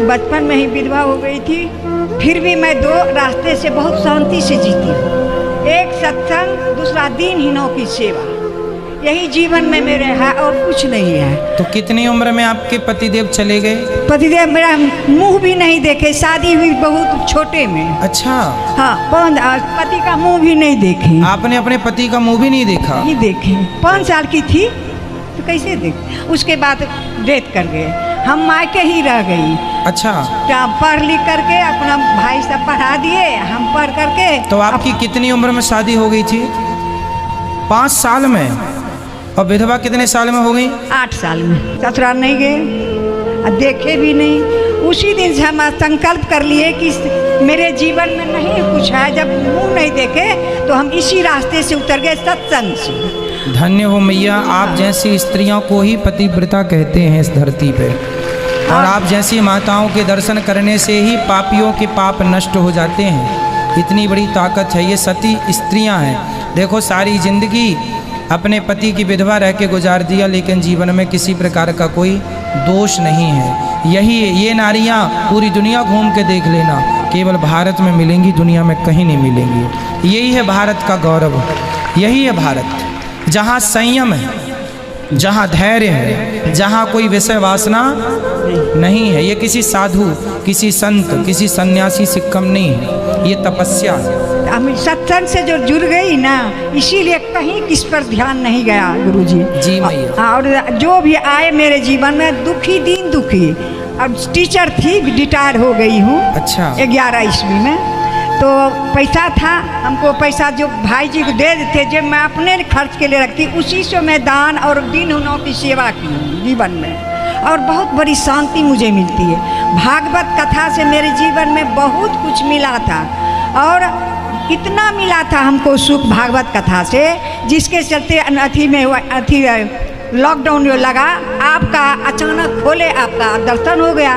बचपन में ही विधवा हो गई थी, फिर भी मैं दो रास्ते से बहुत शांति से जीती हूँ। एक सत्संग, दूसरा दीनहीनों की सेवा, यही जीवन में मेरे है और कुछ नहीं है। तो कितनी उम्र में आपके पतिदेव चले गए? पतिदेव मेरा मुंह भी नहीं देखे, शादी हुई बहुत छोटे में। अच्छा। हाँ, पति का मुंह भी नहीं देखे। आपने अपने पति का मुंह भी नहीं देखा? नहीं देखे। 5 साल की थी तो कैसे देख, उसके बाद डेथ कर गए, हम मायके ही रह गई। अच्छा। क्या पढ़ लिख करके अपना भाई सब पढ़ा दिए, हम पढ़ करके। तो आपकी कितनी उम्र में शादी हो गई थी? 5 साल में। और विधवा कितने साल में हो गई? 8 साल में। ससुराल नहीं गए, देखे भी नहीं। उसी दिन से हम संकल्प कर लिए कि मेरे जीवन में नहीं कुछ है। जब मुंह नहीं देखे तो हम इसी रास्ते से उतर गए, सत्संग से। धन्य हो मैया, आप जैसी स्त्रियों को ही पतिव्रता कहते हैं इस धरती पे। और आप जैसी माताओं के दर्शन करने से ही पापियों के पाप नष्ट हो जाते हैं। इतनी बड़ी ताकत है, ये सती स्त्रियां हैं। देखो, सारी जिंदगी अपने पति की विधवा रह के गुजार दिया, लेकिन जीवन में किसी प्रकार का कोई दोष नहीं है। ये नारियां पूरी दुनिया घूम के देख लेना, केवल भारत में मिलेंगी, दुनिया में कहीं नहीं मिलेंगी। यही है भारत का गौरव, यही है भारत, जहाँ संयम है, जहाँ धैर्य है, जहाँ कोई विषय वासना नहीं है। ये किसी साधु, किसी संत, किसी सन्यासी से कम नहीं है, ये तपस्या है। हम सत्संग से जो जुड़ गई ना, इसीलिए कहीं किस पर ध्यान नहीं गया गुरुजी। जी मैया। और जो भी आए मेरे जीवन में दुखी, दीन दुखी। अब टीचर थी, रिटायर हो गई हूँ। अच्छा। 11 ईस्वी में। तो पैसा था, हमको पैसा जो भाई जी को दे देते, जो मैं अपने खर्च के लिए रखती, उसी से मैं दान और दीनहीनों की सेवा की हूँ जीवन में। और बहुत बड़ी शांति मुझे मिलती है। भागवत कथा से मेरे जीवन में बहुत कुछ मिला था, और इतना मिला था हमको सुख भागवत कथा से, जिसके चलते लॉकडाउन जो लगा, आपका अचानक खोले, आपका दर्शन हो गया।